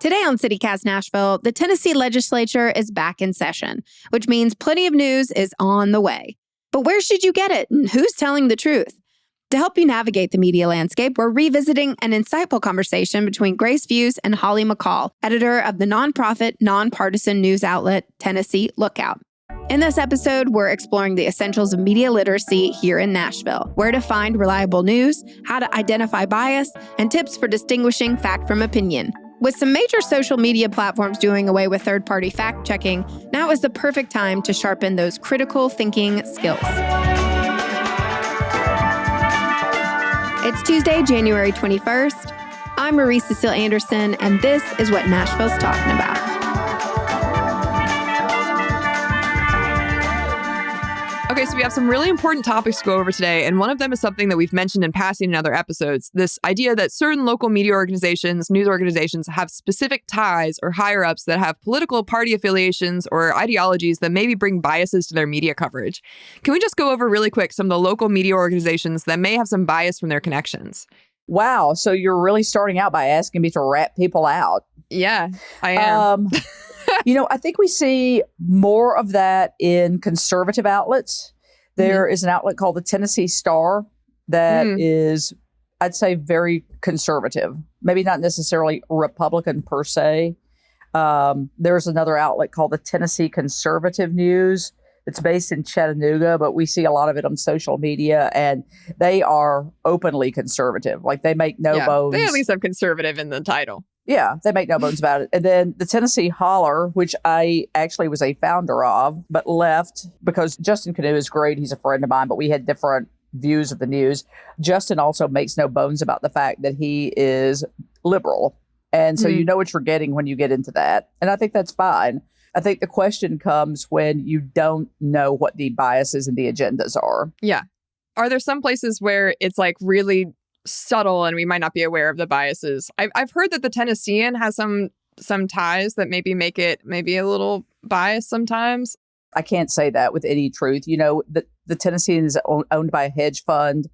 Today on CityCast Nashville, the Tennessee legislature is back in session, which means plenty of news is on the way. But where should you get it, and who's telling the truth? To help you navigate the media landscape, we're revisiting an insightful conversation between Grace Views and Holly McCall, editor of the nonprofit, nonpartisan news outlet Tennessee Lookout. In this episode, we're exploring the essentials of media literacy here in Nashville, where to find reliable news, how to identify bias, and tips for distinguishing fact from opinion. With some major social media platforms doing away with third-party fact-checking, now is the perfect time to sharpen those critical thinking skills. It's Tuesday, January 21st. I'm Marie Cecile Anderson, and this is what Nashville's talking about. Okay, so we have some really important topics to go over today, and one of them is something that we've mentioned in passing in other episodes, this idea that certain local media organizations, news organizations, have specific ties or higher-ups that have political party affiliations or ideologies that maybe bring biases to their media coverage. Can we just go over really quick some of the local media organizations that may have some bias from their connections? Wow, so you're really starting out by asking me to rat people out. Yeah, I am. I think we see more of that in conservative outlets. There is an outlet called the Tennessee Star that is, I'd say, very conservative. Maybe not necessarily Republican per se. There's another outlet called the Tennessee Conservative News. It's based in Chattanooga, but we see a lot of it on social media, and they are openly conservative. Like, they make no bones. They at least have conservative in the title. Yeah, they make no bones about it. And then the Tennessee Holler, which I actually was a founder of, but left because Justin Canoe is great. He's a friend of mine, but we had different views of the news. Justin also makes no bones about the fact that he is liberal. And so you know what you're getting when you get into that. And I think that's fine. I think the question comes when you don't know what the biases and the agendas are. Yeah. Are there some places where it's like really subtle and we might not be aware of the biases? I've heard that the Tennessean has some ties that maybe make it maybe a little biased sometimes. I can't say that with any truth. You know, the Tennessean is owned by a hedge fund.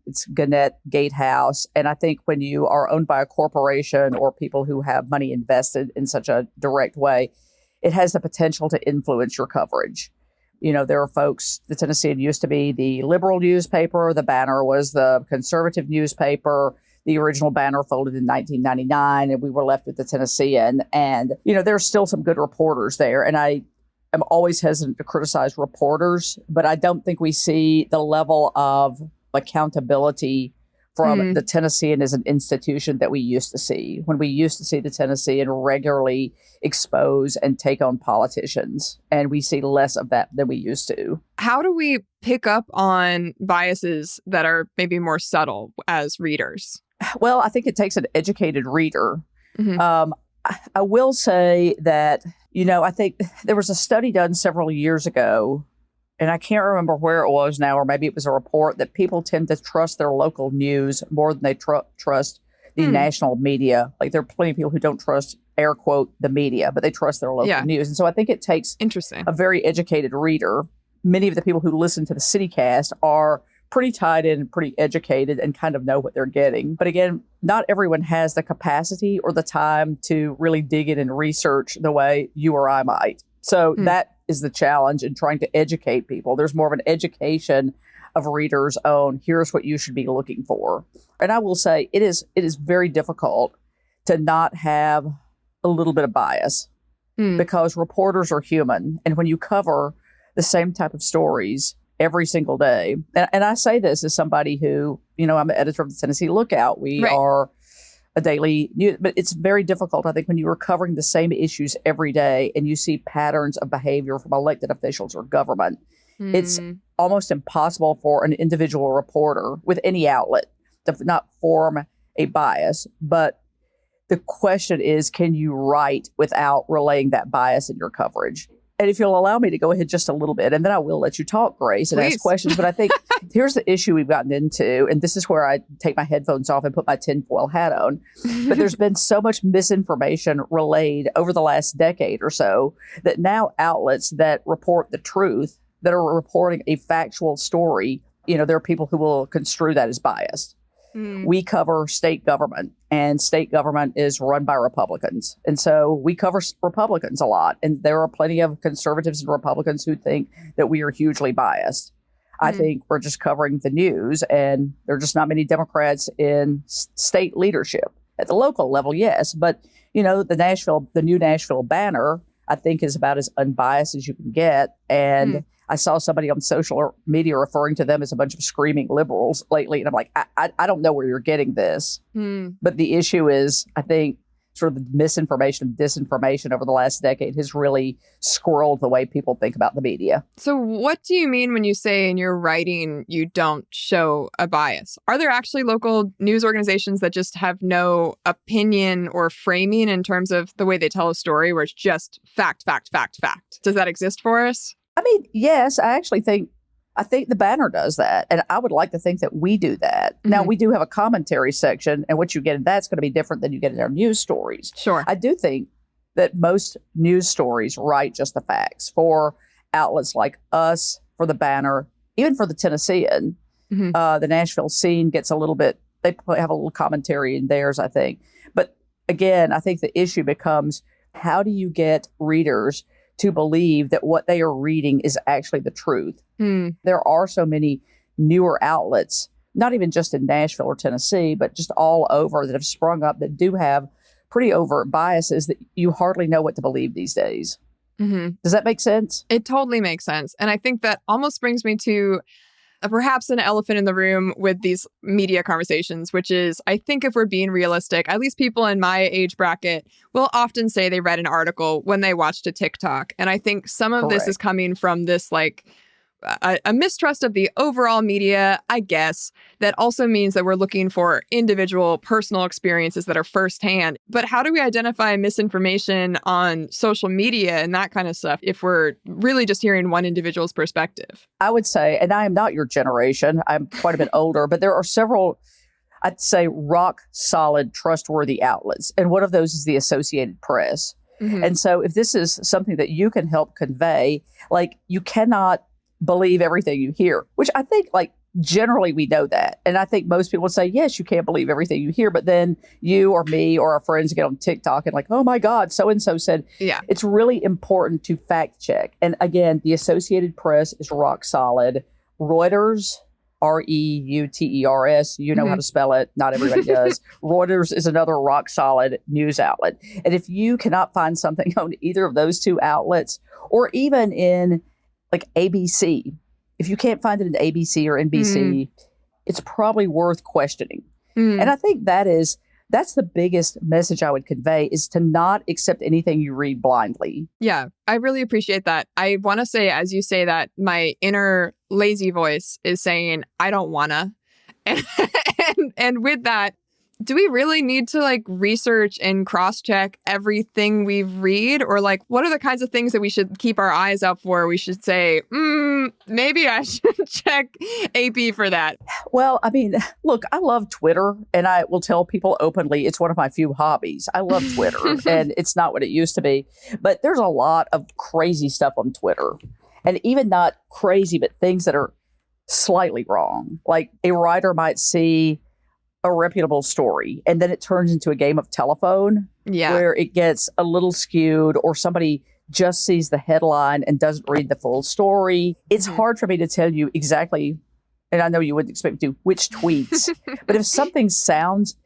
It's Gannett Gatehouse. And I think when you are owned by a corporation or people who have money invested in such a direct way, it has the potential to influence your coverage. You know, there are folks, the Tennessean used to be the liberal newspaper. The Banner was the conservative newspaper. The original Banner folded in 1999, and we were left with the Tennessean. And, you know, there's still some good reporters there. And I am always hesitant to criticize reporters, but I don't think we see the level of accountability from the Tennessean as an institution that we used to see. When we used to see the Tennessean regularly expose and take on politicians, and we see less of that than we used to. How do we pick up on biases that are maybe more subtle as readers? Well, I think it takes an educated reader. I will say that, you know, I think there was a study done several years ago, and I can't remember where it was now, or maybe it was a report, that people tend to trust their local news more than they trust the national media. Like, there are plenty of people who don't trust, air quote, the media, but they trust their local news. And so I think it takes a very educated reader. Many of the people who listen to the CityCast are pretty tied in and pretty educated and kind of know what they're getting. But again, not everyone has the capacity or the time to really dig in and research the way you or I might. So that is the challenge in trying to educate people. There's more of an education of readers on here's what you should be looking for. And I will say it is very difficult to not have a little bit of bias because reporters are human. And when you cover the same type of stories every single day, and I say this as somebody who, you know, I'm an editor of the Tennessee Lookout. We are a daily news, but it's very difficult, I think, when you are covering the same issues every day and you see patterns of behavior from elected officials or government. It's almost impossible for an individual reporter with any outlet to not form a bias. But the question is, can you write without relaying that bias in your coverage? And if you'll allow me to go ahead just a little bit, and then I will let you talk, Grace, and ask questions. But I think here's the issue we've gotten into, and this is where I take my headphones off and put my tinfoil hat on. But there's been so much misinformation relayed over the last decade or so that now outlets that report the truth, that are reporting a factual story, you know, there are people who will construe that as biased. We cover state government, and state government is run by Republicans. And so we cover Republicans a lot. And there are plenty of conservatives and Republicans who think that we are hugely biased. I think we're just covering the news, and there are just not many Democrats in state leadership. At the local level, yes. But, the new Nashville banner, I think, is about as unbiased as you can get. And I saw somebody on social media referring to them as a bunch of screaming liberals lately. And I'm like, I don't know where you're getting this. But the issue is, I think, sort of the misinformation and disinformation over the last decade has really squirreled the way people think about the media. So what do you mean when you say in your writing you don't show a bias? Are there actually local news organizations that just have no opinion or framing in terms of the way they tell a story, where it's just fact, fact, fact, fact? Does that exist for us? I mean, yes, I think the banner does that. And I would like to think that we do that. Now, we do have a commentary section, and what you get in that's going to be different than you get in our news stories. Sure. I do think that most news stories write just the facts for outlets like us, for the banner, even for the Tennessean. The Nashville scene gets a little bit, they have a little commentary in theirs, I think. But again, I think the issue becomes, how do you get readers to believe that what they are reading is actually the truth? There are so many newer outlets, not even just in Nashville or Tennessee, but just all over, that have sprung up that do have pretty overt biases that you hardly know what to believe these days. Does that make sense? It totally makes sense. And I think that almost brings me to perhaps an elephant in the room with these media conversations, which is, I think if we're being realistic, at least people in my age bracket will often say they read an article when they watched a TikTok. And I think some of this is coming from this a mistrust of the overall media, I guess, that also means that we're looking for individual personal experiences that are firsthand. But how do we identify misinformation on social media and that kind of stuff if we're really just hearing one individual's perspective? I would say, and I am not your generation, I'm quite a bit older, but there are several, I'd say, rock solid, trustworthy outlets. And one of those is the Associated Press. And so if this is something that you can help convey, you cannot believe everything you hear, which I think generally we know that. And I think most people say, yes, you can't believe everything you hear. But then you or me or our friends get on TikTok and oh my God, so-and-so said, It's really important to fact check. And again, the Associated Press is rock solid. Reuters, Reuters, you know how to spell it. Not everybody does. Reuters is another rock solid news outlet. And if you cannot find something on either of those two outlets, or even in ABC, if you can't find it in ABC or NBC, it's probably worth questioning. And I think that's the biggest message I would convey, is to not accept anything you read blindly. Yeah, I really appreciate that. I want to say, as you say that, my inner lazy voice is saying, I don't wanna. And with that, do we really need to research and cross-check everything we read? Or what are the kinds of things that we should keep our eyes out for? We should say, maybe I should check AP for that. Well, I mean, look, I love Twitter, and I will tell people openly, it's one of my few hobbies. I love Twitter, and it's not what it used to be. But there's a lot of crazy stuff on Twitter. And even not crazy, but things that are slightly wrong. A writer might see a reputable story, and then it turns into a game of telephone where it gets a little skewed, or somebody just sees the headline and doesn't read the full story. It's hard for me to tell you exactly, and I know you wouldn't expect me to, which tweets, but if something sounds,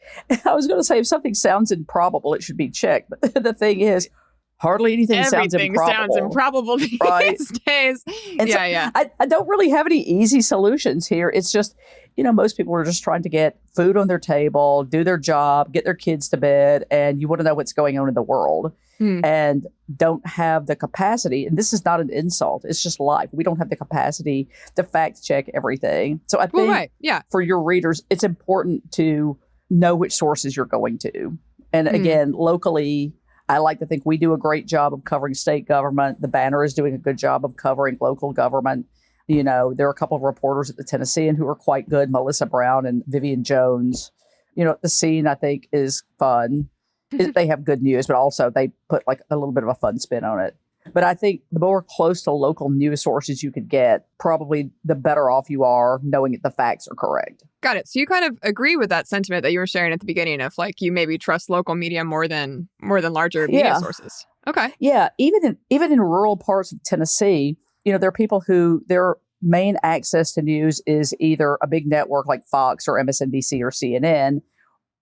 I was going to say, if something sounds improbable, it should be checked. But the thing is, hardly anything sounds improbable these days. And I don't really have any easy solutions here. It's just, most people are just trying to get food on their table, do their job, get their kids to bed, and you want to know what's going on in the world and don't have the capacity. And this is not an insult. It's just life. We don't have the capacity to fact check everything. So I think for your readers, it's important to know which sources you're going to. And again, locally, I like to think we do a great job of covering state government. The Banner is doing a good job of covering local government. There are a couple of reporters at the Tennessean who are quite good, Melissa Brown and Vivian Jones. The scene, I think, is fun. They have good news, but also they put a little bit of a fun spin on it. But I think the more close to local news sources you could get, probably the better off you are knowing that the facts are correct. Got it. So you kind of agree with that sentiment that you were sharing at the beginning of like you maybe trust local media more than larger media sources. Okay. Yeah, even in rural parts of Tennessee, there are people who their main access to news is either a big network like Fox or MSNBC or CNN,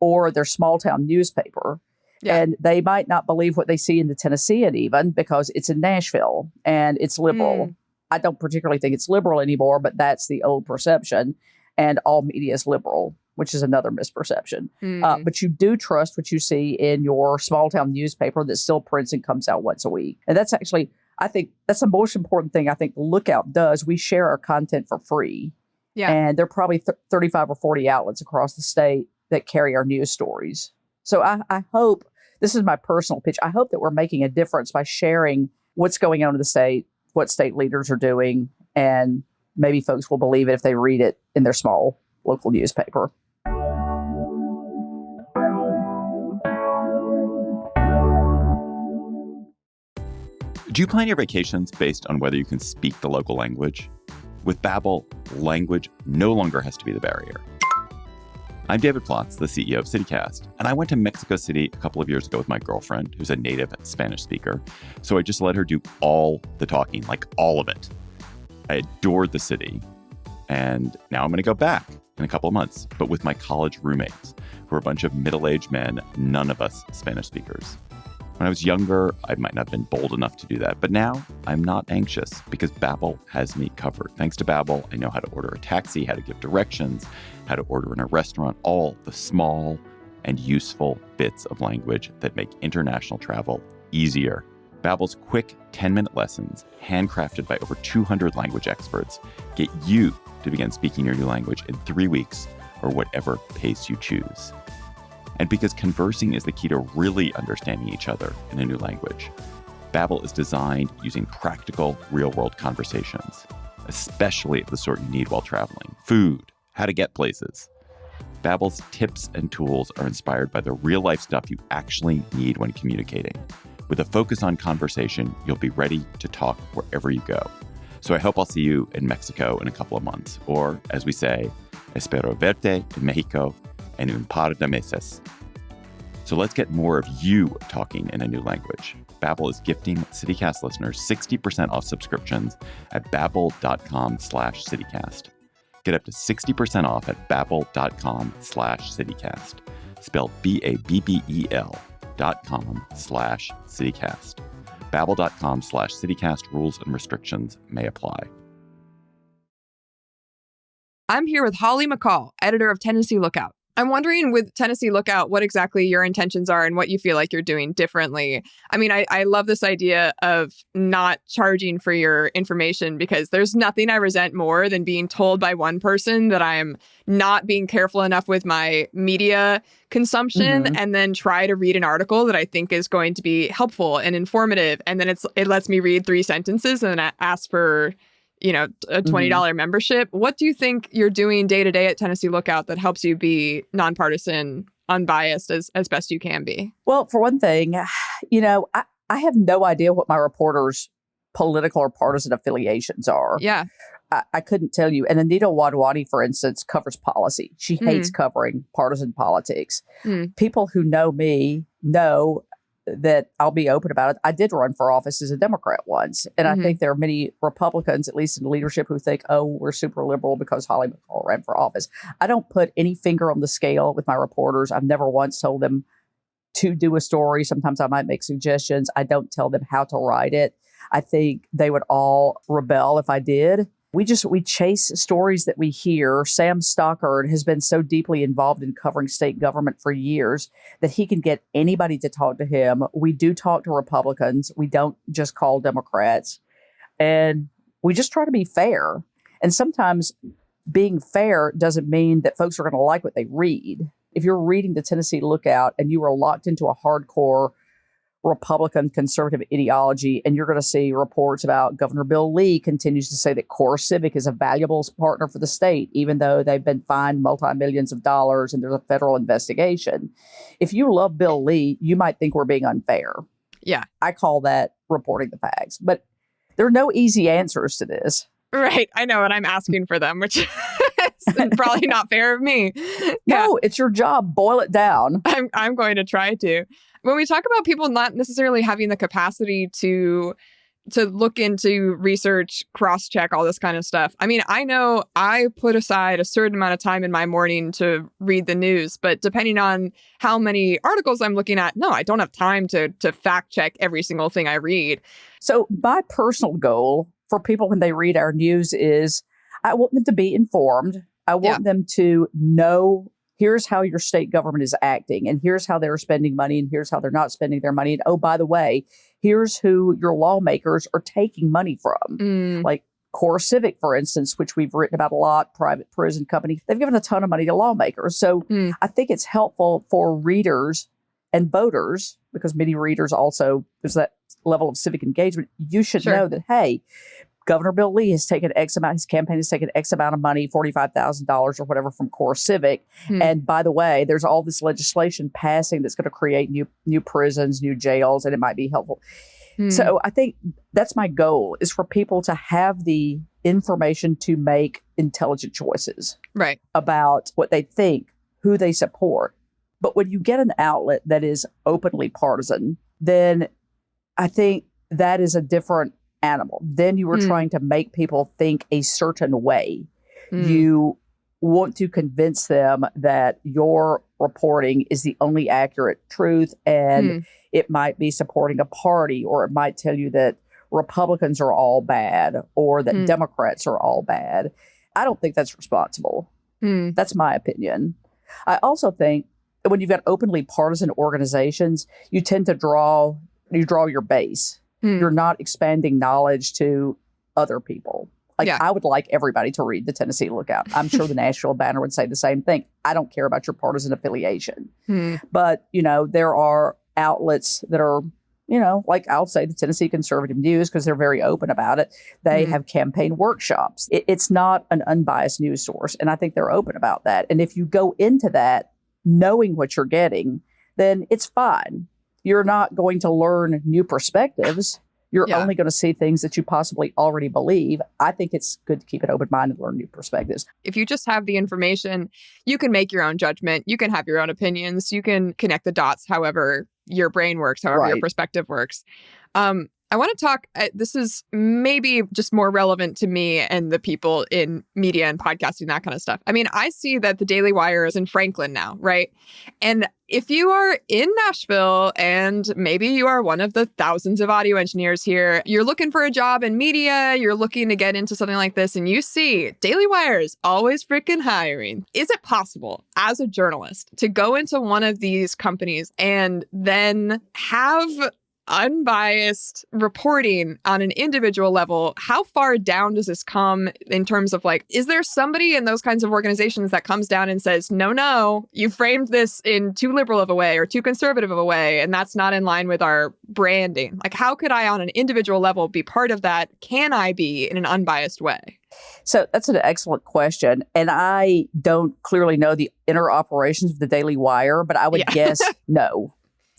or their small town newspaper. Yeah. And they might not believe what they see in the Tennessean even because it's in Nashville and it's liberal. I don't particularly think it's liberal anymore, but that's the old perception. And all media is liberal, which is another misperception. But you do trust what you see in your small town newspaper that still prints and comes out once a week. And that's actually, I think that's the most important thing I think Lookout does. We share our content for free. Yeah. And there are probably 35 or 40 outlets across the state that carry our news stories. So I hope, this is my personal pitch, I hope that we're making a difference by sharing what's going on in the state, what state leaders are doing, and maybe folks will believe it if they read it in their small local newspaper. Do you plan your vacations based on whether you can speak the local language? With Babbel, language no longer has to be the barrier. I'm David Plotz, the CEO of CityCast, and I went to Mexico City a couple of years ago with my girlfriend, who's a native Spanish speaker. So I just let her do all the talking, like all of it. I adored the city, and now I'm going to go back in a couple of months, but with my college roommates, who are a bunch of middle-aged men, none of us Spanish speakers. When I was younger, I might not have been bold enough to do that, but now I'm not anxious because Babbel has me covered. Thanks to Babbel, I know how to order a taxi, how to give directions, how to order in a restaurant, all the small and useful bits of language that make international travel easier. Babbel's quick 10-minute lessons, handcrafted by over 200 language experts, get you to begin speaking your new language in 3 weeks or whatever pace you choose. And because conversing is the key to really understanding each other in a new language, Babbel is designed using practical, real-world conversations, especially the sort you need while traveling. Food, how to get places. Babbel's tips and tools are inspired by the real-life stuff you actually need when communicating. With a focus on conversation, you'll be ready to talk wherever you go. So I hope I'll see you in Mexico in a couple of months. Or, as we say, espero verte en Mexico en un par de meses. So let's get more of you talking in a new language. Babbel is gifting CityCast listeners 60% off subscriptions at babbel.com/citycast. Get up to 60% off at babbel.com/citycast. Spelled BABBEL.com/citycast. Babbel.com/citycast. Rules and restrictions may apply. I'm here with Holly McCall, editor of Tennessee Lookout. I'm wondering with Tennessee Lookout, what exactly your intentions are and what you feel like you're doing differently. I mean, I love this idea of not charging for your information because there's nothing I resent more than being told by one person that I'm not being careful enough with my media consumption and then try to read an article that I think is going to be helpful and informative. And then it lets me read 3 sentences and then ask for a $20 membership. What do you think you're doing day to day at Tennessee Lookout that helps you be nonpartisan, unbiased as best you can be? Well, for one thing, I have no idea what my reporters' political or partisan affiliations are. Yeah. I couldn't tell you. And Anita Wadwani, for instance, covers policy. She hates covering partisan politics. People who know me know that I'll be open about it. I did run for office as a Democrat once. And I think there are many Republicans, at least in leadership, who think, oh, we're super liberal because Holly McCall ran for office. I don't put any finger on the scale with my reporters. I've never once told them to do a story. Sometimes I might make suggestions. I don't tell them how to write it. I think they would all rebel if I did. We chase stories that we hear. Sam Stockard has been so deeply involved in covering state government for years that he can get anybody to talk to him. We do talk to Republicans. We don't just call Democrats. And we just try to be fair. And sometimes being fair doesn't mean that folks are going to like what they read. If you're reading the Tennessee Lookout and you are locked into a hardcore Republican conservative ideology, and you're going to see reports about Governor Bill Lee continues to say that Core Civic is a valuable partner for the state, even though they've been fined multi-millions of dollars and there's a federal investigation. If you love Bill Lee, you might think we're being unfair. Yeah. I call that reporting the facts. But there are no easy answers to this. Right. I know. And I'm asking for them, which is probably not fair of me. No, it's your job. Boil it down. I'm going to try to. When we talk about people not necessarily having the capacity to look into research, cross-check, all this kind of stuff. I mean, I know I put aside a certain amount of time in my morning to read the news, but depending on how many articles I'm looking at, no, I don't have time to fact check every single thing I read. So my personal goal for people when they read our news is I want them to be informed. I want them to know here's how your state government is acting, and here's how they're spending money, and here's how they're not spending their money. And oh, by the way, here's who your lawmakers are taking money from. Like Core Civic, for instance, which we've written about a lot, private prison company. They've given a ton of money to lawmakers. So I think it's helpful for readers and voters, because many readers also, there's that level of civic engagement. You should know that, hey, Governor Bill Lee has taken X amount, his campaign has taken X amount of money, $45,000 or whatever from Core Civic. And by the way, there's all this legislation passing that's going to create new prisons, new jails, and it might be helpful. So I think that's my goal, is for people to have the information to make intelligent choices about what they think, who they support. But when you get an outlet that is openly partisan, then I think that is a different animal. Then you were trying to make people think a certain way. You want to convince them that your reporting is the only accurate truth, and it might be supporting a party, or it might tell you that Republicans are all bad, or that Democrats are all bad. I don't think that's responsible. That's my opinion. I also think that when you've got openly partisan organizations, you tend to draw your base. You're not expanding knowledge to other people. Like, I would like everybody to read the Tennessee Lookout. I'm sure the Nashville Banner would say the same thing. I don't care about your partisan affiliation. But, there are outlets that are, like I'll say the Tennessee Conservative News, because they're very open about it. They have campaign workshops. It's not an unbiased news source. And I think they're open about that. And if you go into that knowing what you're getting, then it's fine. You're not going to learn new perspectives. You're only going to see things that you possibly already believe. I think it's good to keep an open mind and learn new perspectives. If you just have the information, you can make your own judgment. You can have your own opinions. You can connect the dots however your brain works, however your perspective works. I want to talk, this is maybe just more relevant to me and the people in media and podcasting, that kind of stuff. I mean, I see that the Daily Wire is in Franklin now, right? And if you are in Nashville, and maybe you are one of the thousands of audio engineers here, you're looking for a job in media, you're looking to get into something like this, and you see Daily Wire is always freaking hiring. Is it possible as a journalist to go into one of these companies and then have unbiased reporting on an individual level? How far down does this come in terms of, like, is there somebody in those kinds of organizations that comes down and says, no, you framed this in too liberal of a way or too conservative of a way, and that's not in line with our branding? Like, how could I on an individual level be part of that? Can I be in an unbiased way? So that's an excellent question. And I don't clearly know the inner operations of the Daily Wire, but I would guess no.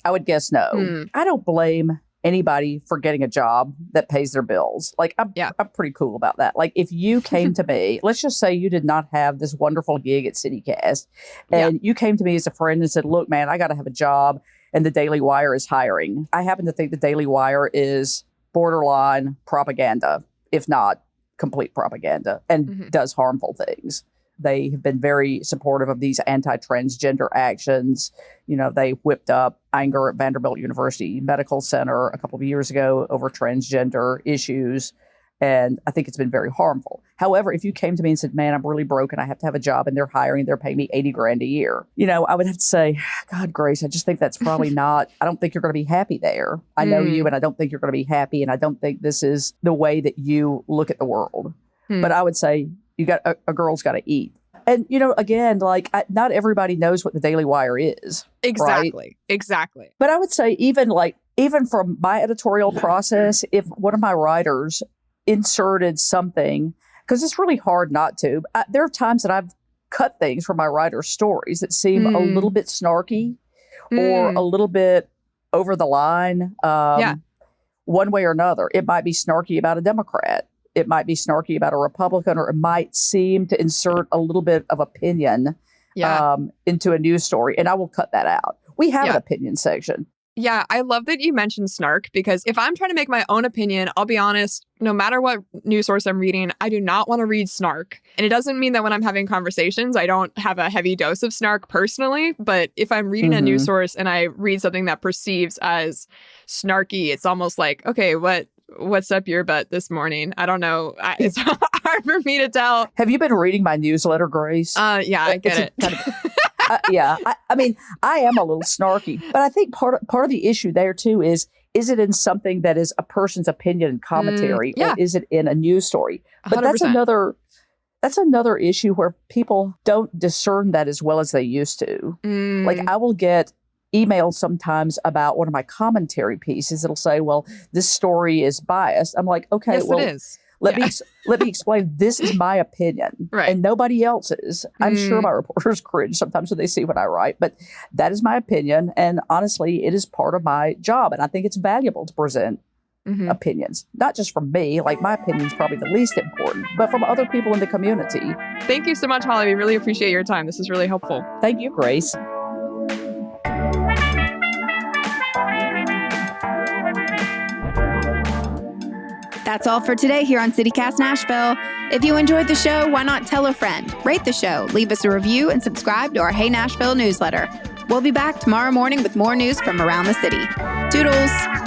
I would guess no. I don't blame anybody for getting a job that pays their bills. Like, I'm pretty cool about that. Like, if you came to me, let's just say you did not have this wonderful gig at CityCast, and you came to me as a friend and said, look, man, I got to have a job, and the Daily Wire is hiring. I happen to think the Daily Wire is borderline propaganda, if not complete propaganda, and does harmful things. They have been very supportive of these anti-transgender actions. They whipped up anger at Vanderbilt University Medical Center a couple of years ago over transgender issues. And I think it's been very harmful. However, if you came to me and said, man, I'm really broke and I have to have a job and they're hiring, they're paying me $80,000 a year, I would have to say, God, Grace, I just think that's probably not, I don't think you're going to be happy there. I know you, and I don't think you're going to be happy. And I don't think this is the way that you look at the world. But I would say, a girl's got to eat. And, again, like, not everybody knows what the Daily Wire is. Exactly. Right? Exactly. But I would say even from my editorial process, if one of my writers inserted something, because it's really hard not to, there are times that I've cut things from my writer's stories that seem a little bit snarky or a little bit over the line one way or another. It might be snarky about a Democrat. It might be snarky about a Republican, or it might seem to insert a little bit of opinion into a news story. And I will cut that out. We have an opinion section. Yeah, I love that you mentioned snark, because if I'm trying to make my own opinion, I'll be honest, no matter what news source I'm reading, I do not want to read snark. And it doesn't mean that when I'm having conversations, I don't have a heavy dose of snark personally. But if I'm reading a news source and I read something that perceives as snarky, it's almost like, okay, what's up your butt this morning? I don't know. It's hard for me to tell. Have you been reading my newsletter, Grace? Yeah, I get it. I mean, I am a little snarky, but I think part of the issue there too is it in something that is a person's opinion and commentary, or is it in a news story? But 100%. that's another issue where people don't discern that as well as they used to. Like, I will get emails sometimes about one of my commentary pieces. It'll say, well, this story is biased. I'm like, okay, yes, well, it is. let me explain. This is my opinion, and nobody else's. I'm sure my reporters cringe sometimes when they see what I write, but that is my opinion. And honestly, it is part of my job. And I think it's valuable to present opinions, not just from me. Like, my opinion is probably the least important, but from other people in the community. Thank you so much, Holly. We really appreciate your time. This is really helpful. Thank you, Grace. That's all for today here on CityCast Nashville. If you enjoyed the show, why not tell a friend? Rate the show, leave us a review, and subscribe to our Hey Nashville newsletter. We'll be back tomorrow morning with more news from around the city. Toodles!